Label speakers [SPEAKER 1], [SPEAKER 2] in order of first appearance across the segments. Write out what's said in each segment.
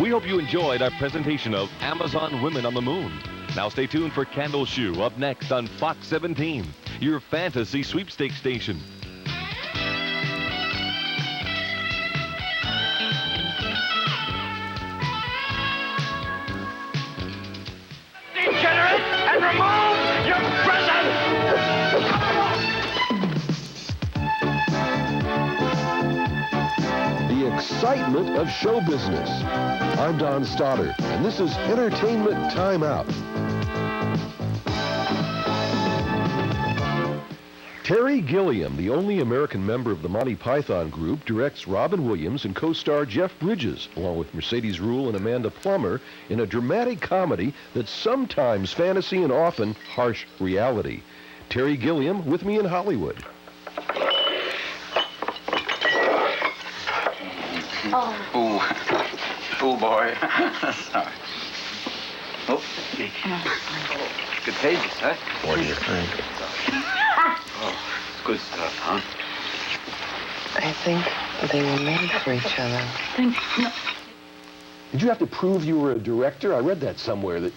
[SPEAKER 1] We hope you enjoyed our presentation of Amazon Women on the Moon. Now stay tuned for Candleshoe up next on Fox 17, your fantasy sweepstakes station.
[SPEAKER 2] Degenerate, and remove your presence!
[SPEAKER 3] The excitement of show business. I'm Don Stoddard, and this is Entertainment Timeout. Terry Gilliam, the only American member of the Monty Python group, directs Robin Williams and co-star Jeff Bridges, along with Mercedes Ruehl and Amanda Plummer, in a dramatic comedy that's sometimes fantasy and often harsh reality. Terry Gilliam with me in Hollywood.
[SPEAKER 4] Fool boy. Sorry. Oh. Good pages, huh?
[SPEAKER 3] What do you think?
[SPEAKER 4] Oh, good stuff, huh?
[SPEAKER 5] I think they were made for each other.
[SPEAKER 3] Did you have to prove you were a director? I read that somewhere. That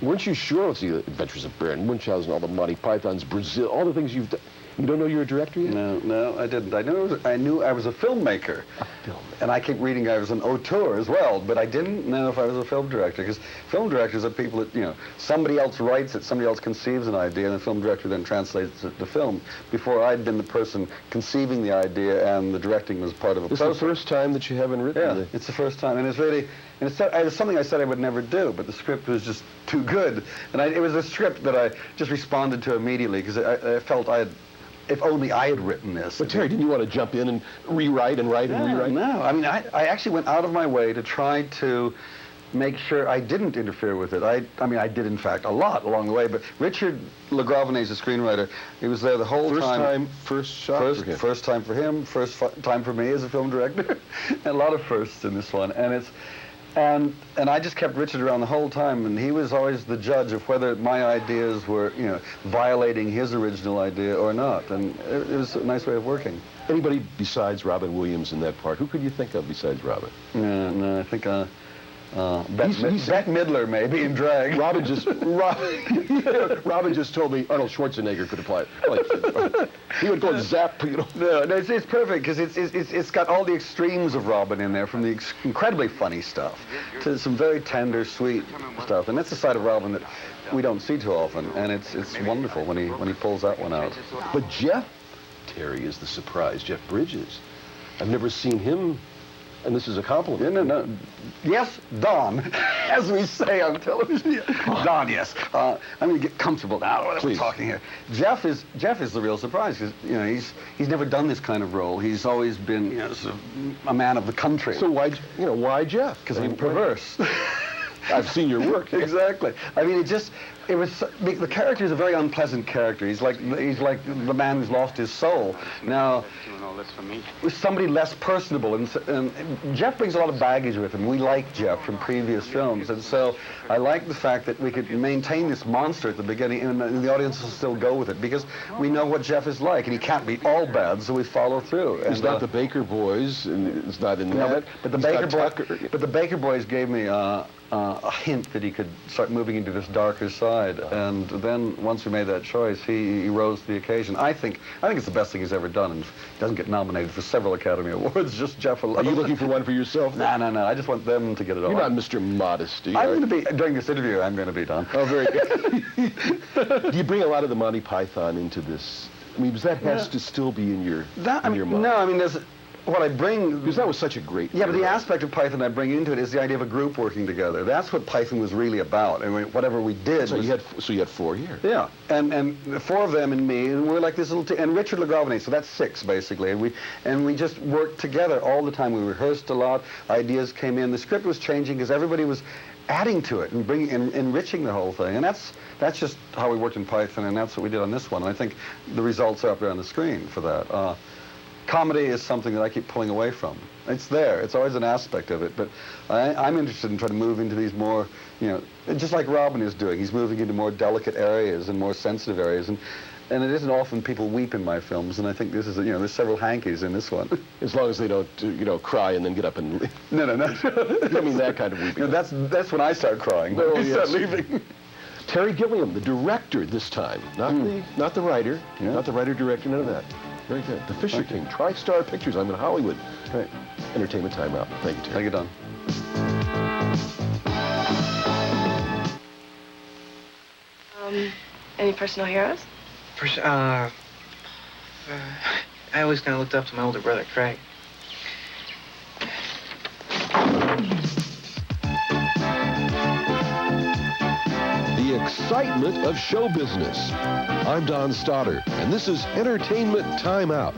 [SPEAKER 3] weren't you sure? Let's see, the Adventures of Baron Munchausen, all the Monty Pythons, Brazil, all the things you've done. You don't know you're a director yet?
[SPEAKER 6] No, I didn't. I knew I was a filmmaker. And I kept reading I was an auteur as well, but I didn't know if I was a film director, because film directors are people that, somebody else writes it, somebody else conceives an idea, and the film director then translates it to film. Before, I'd been the person conceiving the idea, and the directing was part of a process.
[SPEAKER 3] This is the first time that you haven't written
[SPEAKER 6] Yeah, it's the first time, and it's really, and it was something I said I would never do, but the script was just too good. And it was a script that I just responded to immediately, because I felt if only I had written this.
[SPEAKER 3] But Terry, didn't you want to jump in and rewrite and write and rewrite?
[SPEAKER 6] No, I mean, I actually went out of my way to try to make sure I didn't interfere with it. I mean, I did, in fact, a lot along the way, but Richard LeGravenet is a screenwriter. He was there the whole time.
[SPEAKER 3] First shot for him.
[SPEAKER 6] First time for him, first time for me as a film director. And a lot of firsts in this one. And it's, and I just kept Richard around the whole time, and he was always the judge of whether my ideas were, violating his original idea or not. And it was a nice way of working.
[SPEAKER 3] Anybody besides Robin Williams in that part? Who could you think of besides Robin?
[SPEAKER 6] No, I think Bette Midler maybe in drag.
[SPEAKER 3] Robin just told me Arnold Schwarzenegger could apply it. He would go and zap.
[SPEAKER 6] No, it's perfect, because it's got all the extremes of Robin in there, from the incredibly funny stuff to some very tender, sweet stuff, and that's the side of Robin that we don't see too often, and it's wonderful when he pulls that one out.
[SPEAKER 3] But Jeff, Terry, is the surprise. Jeff Bridges. I've never seen him. And this is a compliment.
[SPEAKER 6] No. Yes, Don, as we say on television. Don, yes. I'm going to get comfortable now while we're talking here. Jeff is the real surprise, because he's never done this kind of role. He's always been sort of a man of the country.
[SPEAKER 3] So why Jeff?
[SPEAKER 6] Because I'm perverse.
[SPEAKER 3] I've seen your work.
[SPEAKER 6] Exactly. I mean, the character is a very unpleasant character. He's like the man who's lost his soul. Now, with somebody less personable, and Jeff brings a lot of baggage with him. We like Jeff from previous films, and so I like the fact that we could maintain this monster at the beginning, and the audience will still go with it, because we know what Jeff is like, and he can't be all bad, so we follow through.
[SPEAKER 3] It's not the Baker Boys, and it's not in that.
[SPEAKER 6] But the Baker Boys gave me a hint that he could start moving into this darker side, and then once we made that choice, he rose to the occasion. I think it's the best thing he's ever done, and he doesn't get nominated for several Academy Awards, just Jeff alone.
[SPEAKER 3] Are you looking for one for yourself?
[SPEAKER 6] No, I just want them to get it all.
[SPEAKER 3] You're not Mr. Modesty.
[SPEAKER 6] I'm going to be, during this interview, I'm going to be done.
[SPEAKER 3] Oh, very good. Do you bring a lot of the Monty Python into this? I mean, because that has to still be in your mind.
[SPEAKER 6] No, I mean, there's what I bring...
[SPEAKER 3] Because that was such a great...
[SPEAKER 6] Yeah, but the aspect of Python I bring into it is the idea of a group working together. That's what Python was really about. I mean, whatever we did...
[SPEAKER 3] So you had 4 here.
[SPEAKER 6] Yeah, and 4 of them and me, and we're like this little... and Richard LeGravenet, so that's 6, basically. And we just worked together all the time. We rehearsed a lot. Ideas came in. The script was changing because everybody was adding to it and enriching the whole thing. And that's just how we worked in Python, and that's what we did on this one. And I think the results are up there on the screen for that. Comedy is something that I keep pulling away from. It's there. It's always an aspect of it. But I'm interested in trying to move into these more, just like Robin is doing. He's moving into more delicate areas and more sensitive areas. And And it isn't often people weep in my films, and I think this is, there's several hankies in this one.
[SPEAKER 3] As long as they don't, cry and then get up and leave.
[SPEAKER 6] No.
[SPEAKER 3] I mean, that kind of weeping.
[SPEAKER 6] That's when I start crying.
[SPEAKER 3] Oh,
[SPEAKER 6] When I start
[SPEAKER 3] yes.
[SPEAKER 6] leaving.
[SPEAKER 3] Terry Gilliam, the director this time, not the writer, not the writer-director, none of that. Very good. The Fisher King, TriStar Pictures. I'm in Hollywood.
[SPEAKER 6] Great.
[SPEAKER 3] Entertainment Timeout. Thank you, Terry.
[SPEAKER 6] Thank you, Don.
[SPEAKER 5] Any personal heroes?
[SPEAKER 7] I always kind of looked up to my older brother, Craig.
[SPEAKER 3] The excitement of show business. I'm Don Stoddard, and this is Entertainment Timeout.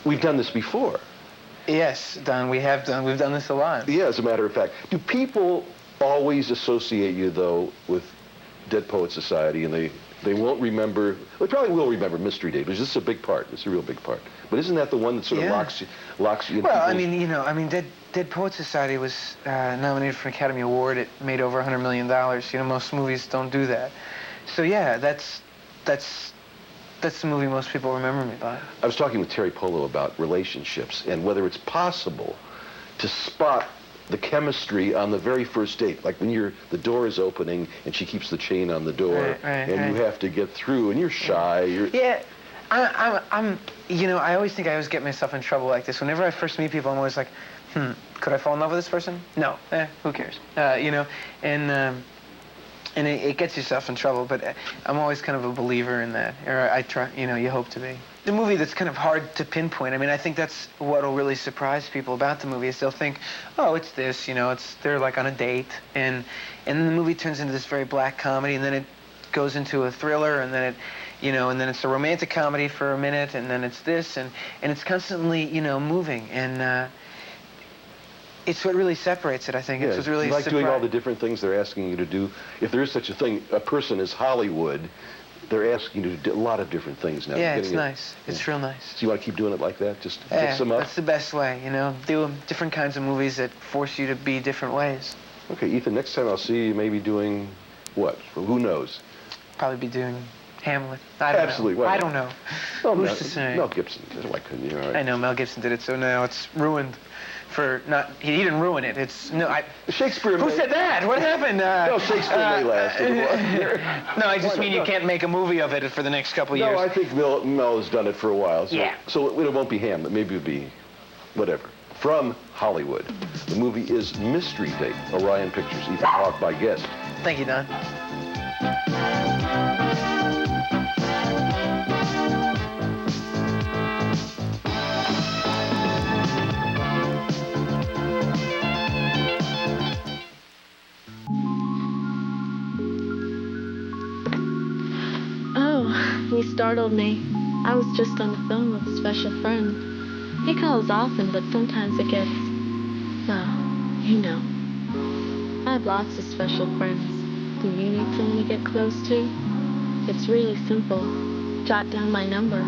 [SPEAKER 3] We've done this before.
[SPEAKER 7] Yes, Don, we've done this a lot.
[SPEAKER 3] Yeah, as a matter of fact. Do people always associate you, though, with Dead Poets Society, and they won't remember, they probably will remember Mystery Day, because this is a big part. It's a real big part. But isn't that the one that sort of locks you in?
[SPEAKER 7] Well, I mean, Dead Poets Society was nominated for an Academy Award. It made over $100 million. Most movies don't do that. So yeah, that's the movie most people remember me by.
[SPEAKER 3] I was talking with Terry Polo about relationships and whether it's possible to spot the chemistry on the very first date, like when the door is opening and she keeps the chain on the door,
[SPEAKER 7] right.
[SPEAKER 3] You have to get through, and you're shy.
[SPEAKER 7] Yeah, I always think I always get myself in trouble like this. Whenever I first meet people, I'm always like, could I fall in love with this person? No, who cares? And it gets yourself in trouble, but I'm always kind of a believer in that, or I try, you hope to be. The movie that's kind of hard to pinpoint, I mean, I think that's what'll really surprise people about the movie is they'll think, oh, it's this, they're like on a date, and then the movie turns into this very black comedy, and then it goes into a thriller, and then and then it's a romantic comedy for a minute, and then it's this, and it's constantly, moving, and it's what really separates it, I think. It's what's really
[SPEAKER 3] like doing all the different things they're asking you to do. If there is such a thing, a person is Hollywood, they're asking you to do a lot of different things now.
[SPEAKER 7] Yeah, it's nice. It's real nice.
[SPEAKER 3] So you want to keep doing it like that? Just mix them up?
[SPEAKER 7] That's the best way, Do different kinds of movies that force you to be different ways.
[SPEAKER 3] Okay, Ethan, next time I'll see you maybe doing what? Well, who knows?
[SPEAKER 7] Probably be doing Hamlet. I don't
[SPEAKER 3] Absolutely.
[SPEAKER 7] know. I don't know.
[SPEAKER 3] Well,
[SPEAKER 7] Who's to say?
[SPEAKER 3] Mel Gibson did it. Why couldn't you? All right.
[SPEAKER 7] I know, Mel Gibson did it, so now it's ruined. He didn't ruin it.
[SPEAKER 3] Shakespeare.
[SPEAKER 7] Who said that? What happened?
[SPEAKER 3] No, Shakespeare may last.
[SPEAKER 7] No, I just mean you can't make a movie of it for the next couple of years.
[SPEAKER 3] No, I think Mel has done it for a while. So,
[SPEAKER 7] yeah.
[SPEAKER 3] So it won't be Hamlet. Maybe it'll be whatever. From Hollywood. The movie is Mystery Date. Orion Pictures. Ethan Hawke, my guest.
[SPEAKER 7] Thank you, Don.
[SPEAKER 8] He startled me. I was just on the phone with a special friend. He calls often, but sometimes it gets, well, I have lots of special friends. Do you need someone to get close to? It's really simple. Jot down my number.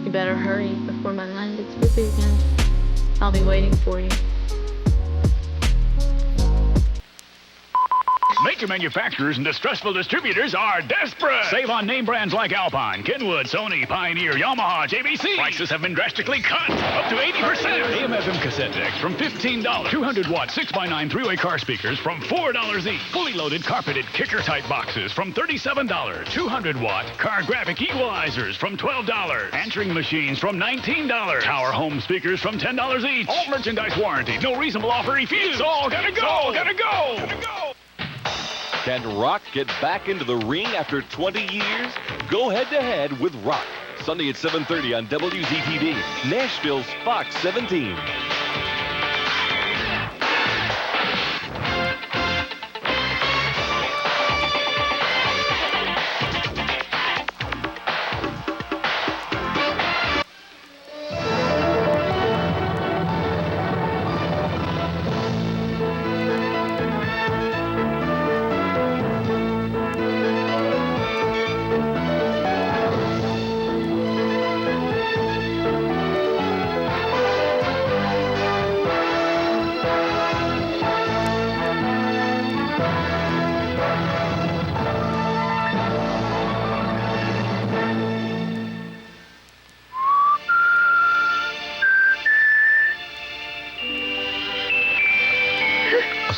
[SPEAKER 8] You better hurry before my line gets busy again. I'll be waiting for you.
[SPEAKER 2] Major manufacturers and distressful distributors are desperate. Save on name brands like Alpine, Kenwood, Sony, Pioneer, Yamaha, JVC. Prices have been drastically cut, up to 80%. AM/FM cassette decks from $15. 200-watt 6x9 three-way car speakers from $4 each. Fully loaded carpeted kicker-type boxes from $37. 200-watt car graphic equalizers from $12. Answering machines from $19. Tower home speakers from $10 each. All merchandise warranty. No reasonable offer refused. It's all gotta go. Gotta go. Gotta go.
[SPEAKER 1] Can Rock get back into the ring after 20 years? Go head-to-head with Rock. Sunday at 7:30 on WZTV, Nashville's Fox 17.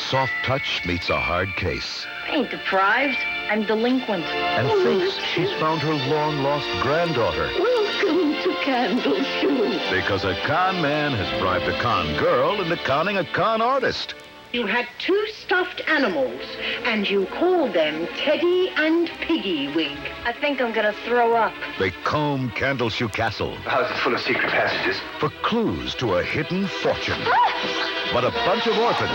[SPEAKER 9] soft touch meets a hard case.
[SPEAKER 10] I ain't deprived. I'm delinquent.
[SPEAKER 9] And thinks she's found her long-lost granddaughter.
[SPEAKER 10] Welcome to Candleshoe.
[SPEAKER 9] Because a con man has bribed a con girl into conning a con artist.
[SPEAKER 10] You had 2 stuffed animals, and you called them Teddy and Piggy Wig. I think I'm gonna throw up.
[SPEAKER 9] They comb Candleshoe Castle.
[SPEAKER 4] The house is full of secret passages.
[SPEAKER 9] For clues to a hidden fortune. But a bunch of orphans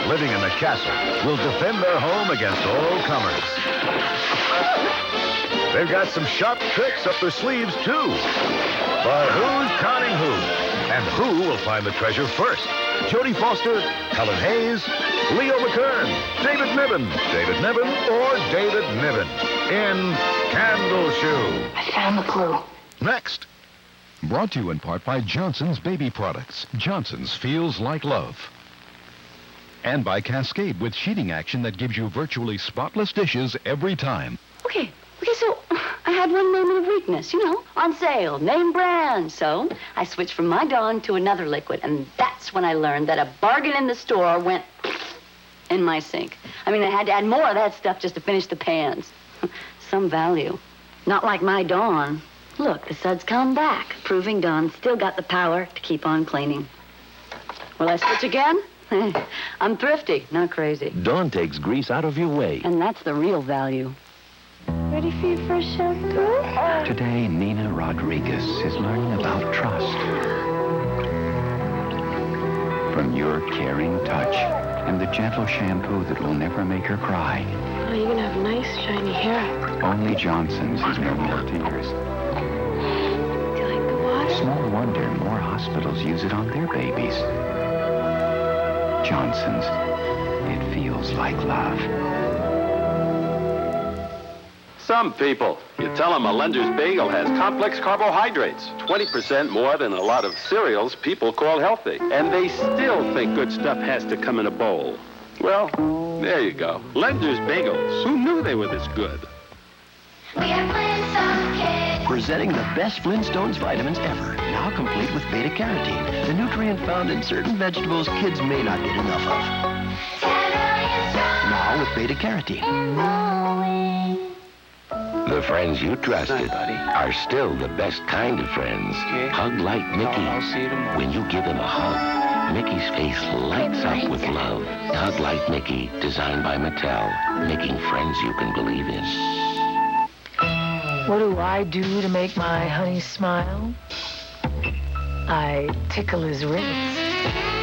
[SPEAKER 9] living in the castle will defend their home against all comers. They've got some sharp tricks up their sleeves, too. But who's conning who? And who will find the treasure first? Jodie Foster, Helen Hayes, Leo McKern, David Niven, or David Niven in Candleshoe.
[SPEAKER 10] I found the clue.
[SPEAKER 9] Next.
[SPEAKER 3] Brought to you in part by Johnson's Baby Products. Johnson's feels like love. And by Cascade with sheeting action that gives you virtually spotless dishes every time.
[SPEAKER 11] Okay, so I had one moment of weakness, on sale, name brand. So I switched from my Dawn to another liquid, and that's when I learned that a bargain in the store went in my sink. I had to add more of that stuff just to finish the pans. Some value. Not like my Dawn. Look, the suds come back, proving Dawn still got the power to keep on cleaning. Will I switch again? I'm thrifty, not crazy.
[SPEAKER 12] Dawn takes grease out of your way.
[SPEAKER 11] And that's the real value. Ready for your first shampoo?
[SPEAKER 12] Today, Nina Rodriguez is learning about trust. From your caring touch and the gentle shampoo that will never make her cry.
[SPEAKER 8] Oh, you're gonna have nice, shiny hair.
[SPEAKER 12] Only Johnson's has no more tears.
[SPEAKER 8] Do you like the water?
[SPEAKER 12] Small wonder more hospitals use it on their babies. Johnson's. It feels like love.
[SPEAKER 13] Some people, you tell them a Lender's Bagel has complex carbohydrates, 20% more than a lot of cereals people call healthy. And they still think good stuff has to come in a bowl. Well, there you go. Lender's Bagels. Who knew they were this good?
[SPEAKER 12] Presenting the best Flintstones vitamins ever. Now complete with beta-carotene, the nutrient found in certain vegetables kids may not get enough of. Now with beta-carotene.
[SPEAKER 14] The friends you trusted are still the best kind of friends. Hug like Mickey. When you give him a hug, Mickey's face lights up with love. Hug like Mickey, designed by Mattel, making friends you can believe in.
[SPEAKER 15] What do I do to make my honey smile? I tickle his rings.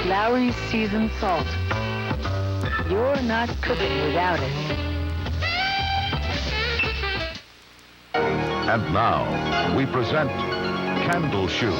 [SPEAKER 15] Lowry's seasoned salt. You're not cooking without it.
[SPEAKER 9] And now, we present Candleshoe.